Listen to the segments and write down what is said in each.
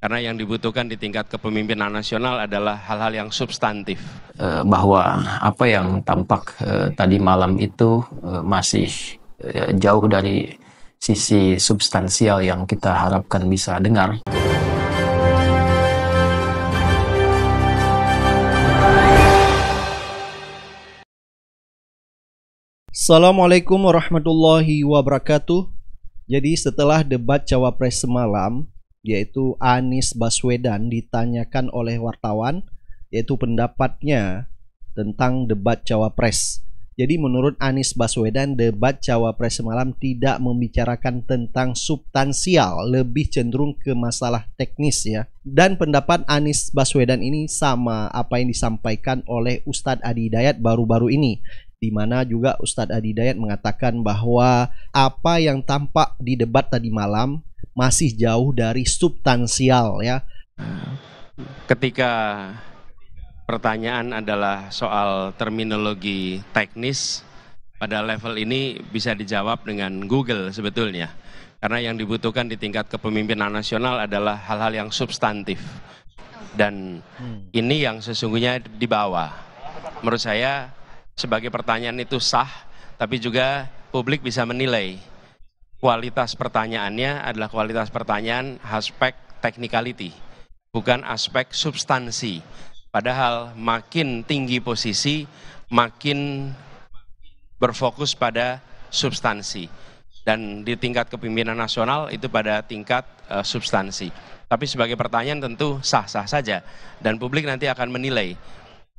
Karena yang dibutuhkan di tingkat kepemimpinan nasional adalah hal-hal yang substantif. Bahwa apa yang tampak tadi malam itu masih jauh dari sisi substansial yang kita harapkan bisa dengar. Assalamualaikum warahmatullahi wabarakatuh. Jadi setelah debat Cawapres semalam, yaitu Anies Baswedan ditanyakan oleh wartawan, yaitu pendapatnya tentang debat Cawapres. Jadi menurut Anies Baswedan, debat Cawapres semalam tidak membicarakan tentang substansial, lebih cenderung ke masalah teknis ya. Dan pendapat Anies Baswedan ini sama apa yang disampaikan oleh Ustadz Adi Hidayat baru-baru ini, di mana juga Ustadz Adi Hidayat mengatakan bahwa apa yang tampak di debat tadi malam masih jauh dari substansial ya. Ketika pertanyaan adalah soal terminologi teknis, pada level ini bisa dijawab dengan Google sebetulnya. Karena yang dibutuhkan di tingkat kepemimpinan nasional adalah hal-hal yang substantif. Dan ini yang sesungguhnya dibawa. Menurut saya sebagai pertanyaan itu sah, tapi juga publik bisa menilai kualitas pertanyaannya adalah kualitas pertanyaan aspek technicality, bukan aspek substansi. Padahal makin tinggi posisi, makin berfokus pada substansi. Dan di tingkat kepemimpinan nasional itu pada tingkat substansi. Tapi sebagai pertanyaan tentu sah-sah saja. Dan publik nanti akan menilai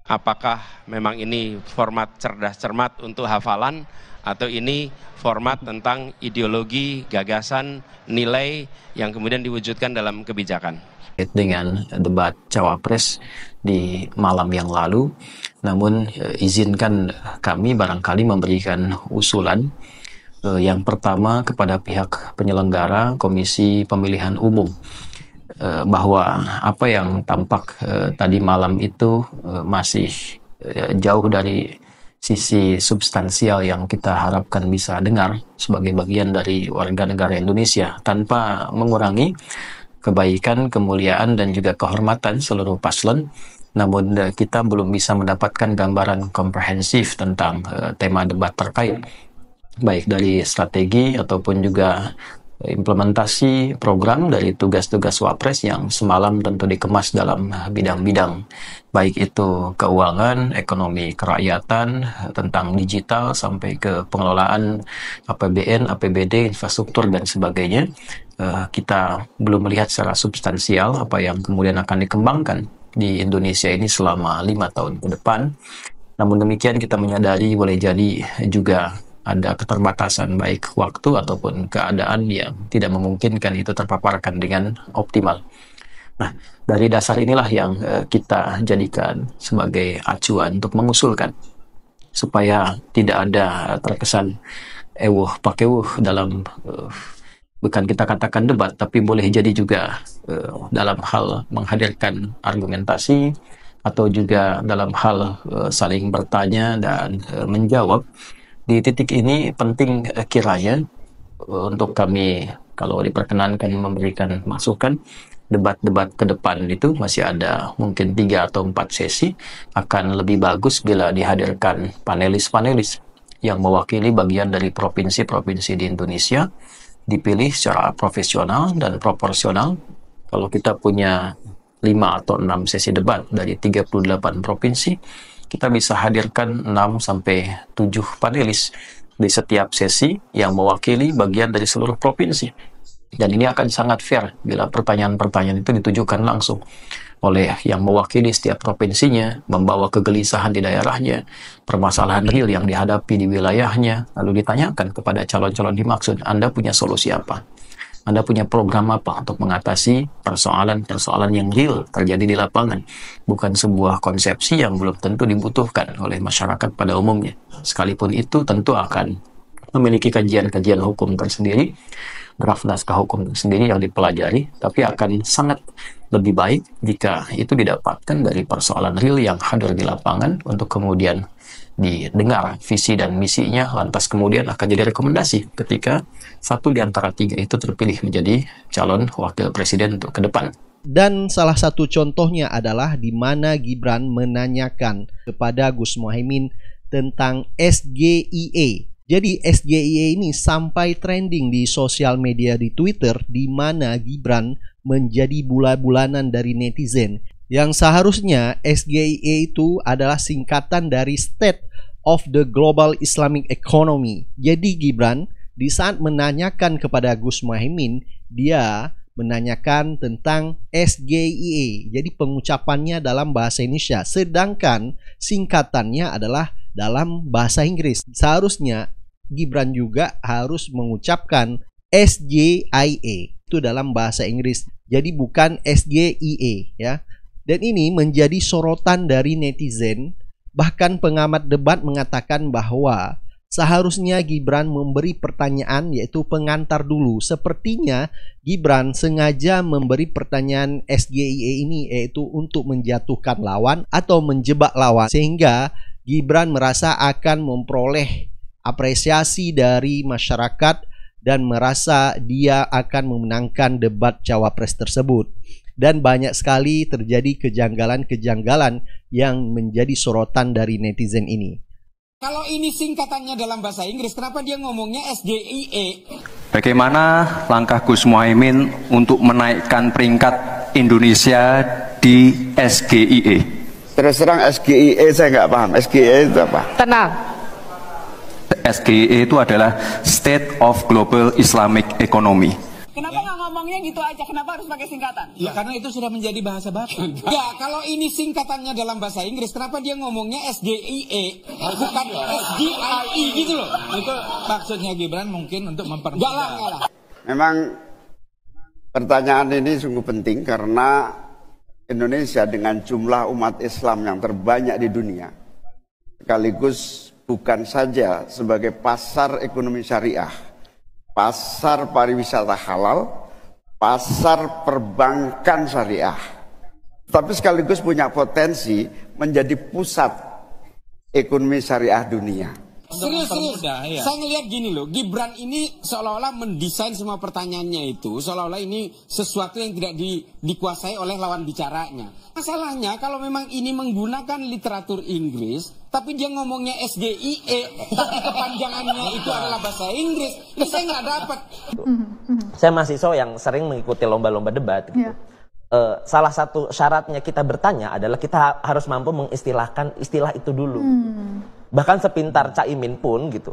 apakah memang ini format cerdas cermat untuk hafalan, atau ini format tentang ideologi, gagasan, nilai yang kemudian diwujudkan dalam kebijakan. Dengan debat Cawapres di malam yang lalu, namun izinkan kami barangkali memberikan usulan. Yang pertama kepada pihak penyelenggara Komisi Pemilihan Umum, bahwa apa yang tampak tadi malam itu masih jauh dari sisi substansial yang kita harapkan bisa dengar sebagai bagian dari warga negara Indonesia, tanpa mengurangi kebaikan, kemuliaan, dan juga kehormatan seluruh paslon. Namun kita belum bisa mendapatkan gambaran komprehensif tentang tema debat terkait, baik dari strategi ataupun juga implementasi program dari tugas-tugas Wapres yang semalam tentu dikemas dalam bidang-bidang, baik itu keuangan, ekonomi kerakyatan, tentang digital, sampai ke pengelolaan APBN, APBD, infrastruktur, dan sebagainya. Kita belum melihat secara substansial apa yang kemudian akan dikembangkan di Indonesia ini selama 5 tahun ke depan. Namun demikian kita menyadari boleh jadi juga ada keterbatasan baik waktu ataupun keadaan yang tidak memungkinkan itu terpaparkan dengan optimal. Nah, dari dasar inilah yang kita jadikan sebagai acuan untuk mengusulkan supaya tidak ada terkesan ewuh pakewuh dalam bukan kita katakan debat, tapi boleh jadi juga dalam hal menghadirkan argumentasi atau juga dalam hal saling bertanya dan menjawab. Di titik ini penting kiranya untuk kami, kalau diperkenankan memberikan masukan, debat-debat ke depan itu masih ada mungkin 3 atau 4 sesi, akan lebih bagus bila dihadirkan panelis-panelis yang mewakili bagian dari provinsi-provinsi di Indonesia, dipilih secara profesional dan proporsional. Kalau kita punya 5 atau 6 sesi debat dari 38 provinsi, kita bisa hadirkan 6 sampai 7 panelis di setiap sesi yang mewakili bagian dari seluruh provinsi. Dan ini akan sangat fair bila pertanyaan-pertanyaan itu ditujukan langsung oleh yang mewakili setiap provinsinya, membawa kegelisahan di daerahnya, permasalahan real yang dihadapi di wilayahnya, lalu ditanyakan kepada calon-calon dimaksud, Anda punya solusi apa? Anda punya program apa untuk mengatasi persoalan-persoalan yang real terjadi di lapangan, bukan sebuah konsepsi yang belum tentu dibutuhkan oleh masyarakat pada umumnya. Sekalipun itu tentu akan memiliki kajian-kajian hukum tersendiri, draft naskah hukum tersendiri yang dipelajari, tapi akan sangat lebih baik jika itu didapatkan dari persoalan real yang hadir di lapangan untuk kemudian didengar visi dan misinya, lantas kemudian akan jadi rekomendasi ketika satu di antara 3 itu terpilih menjadi calon wakil presiden untuk ke depan. Dan salah satu contohnya adalah di mana Gibran menanyakan kepada Gus Muhaimin tentang SGIE. Jadi SGIE ini sampai trending di sosial media di Twitter, di mana Gibran menjadi bulan-bulanan dari netizen. Yang seharusnya SGIE itu adalah singkatan dari State of the Global Islamic Economy. Jadi Gibran di saat menanyakan kepada Gus Muhaimin, dia menanyakan tentang SGIE. Jadi pengucapannya dalam bahasa Indonesia, sedangkan singkatannya adalah dalam bahasa Inggris. Seharusnya Gibran juga harus mengucapkan SGIE itu dalam bahasa Inggris. Jadi bukan SGIE ya. Dan ini menjadi sorotan dari netizen. Bahkan pengamat debat mengatakan bahwa seharusnya Gibran memberi pertanyaan, yaitu pengantar dulu. Sepertinya Gibran sengaja memberi pertanyaan SGIE ini, yaitu untuk menjatuhkan lawan atau menjebak lawan, sehingga Gibran merasa akan memperoleh apresiasi dari masyarakat dan merasa dia akan memenangkan debat cawapres tersebut. Dan banyak sekali terjadi kejanggalan-kejanggalan yang menjadi sorotan dari netizen ini. Kalau ini singkatannya dalam bahasa Inggris, kenapa dia ngomongnya SGIE? Bagaimana langkah Gus Muhaimin untuk menaikkan peringkat Indonesia di SGIE? Terus terang SGIE saya nggak paham. SGIE itu apa? Tenang. SGIE itu adalah State of Global Islamic Economy. Kenapa nggak ngomongnya gitu aja? Kenapa harus pakai singkatan? Ya karena itu sudah menjadi bahasa baku. Ya kalau ini singkatannya dalam bahasa Inggris, kenapa dia ngomongnya SGIE bukan SGIE gitu loh? Itu maksudnya Gibran mungkin untuk mempermudah. Enggak lah. Memang pertanyaan ini sungguh penting karena Indonesia dengan jumlah umat Islam yang terbanyak di dunia, sekaligus bukan saja sebagai pasar ekonomi syariah, pasar pariwisata halal, pasar perbankan syariah, tapi sekaligus punya potensi menjadi pusat ekonomi syariah dunia. Serius. Ya. Saya ngelihat gini loh, Gibran ini seolah-olah mendesain semua pertanyaannya itu, seolah-olah ini sesuatu yang tidak dikuasai oleh lawan bicaranya. Masalahnya kalau memang ini menggunakan literatur Inggris, tapi dia ngomongnya SGIE, tapi kepanjangannya itu adalah bahasa Inggris, ini saya nggak dapat. Saya mahasiswa yang sering mengikuti lomba-lomba debat. Gitu. Salah satu syaratnya kita bertanya adalah kita harus mampu mengistilahkan istilah itu dulu. Bahkan sepintar Caimin pun gitu,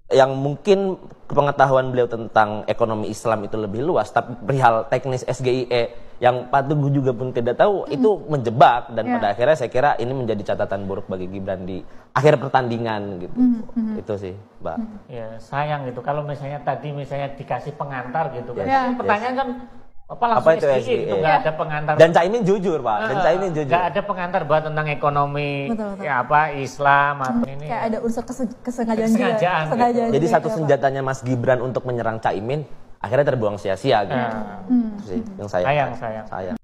yang mungkin pengetahuan beliau tentang ekonomi Islam itu lebih luas, tapi perihal teknis SGIE yang Pak Teguh juga pun tidak tahu, itu menjebak. Dan pada akhirnya saya kira ini menjadi catatan buruk bagi Gibran di akhir pertandingan gitu. Itu sih, Mbak. Ya sayang gitu kalau misalnya tadi dikasih pengantar gitu kan. Yes. Pertanyaan kan apa itu SGIE? Itu nggak ada pengantar. Dan Caimin jujur, Pak. Dan Caimin jujur. Nggak ada pengantar buat tentang ekonomi, ya apa Islam atau ini. Kayak ada unsur kesengajaan juga. Gitu. Jadi satu senjatanya Mas Gibran untuk menyerang Caimin akhirnya terbuang sia-sia gitu. Itu sih yang sayang.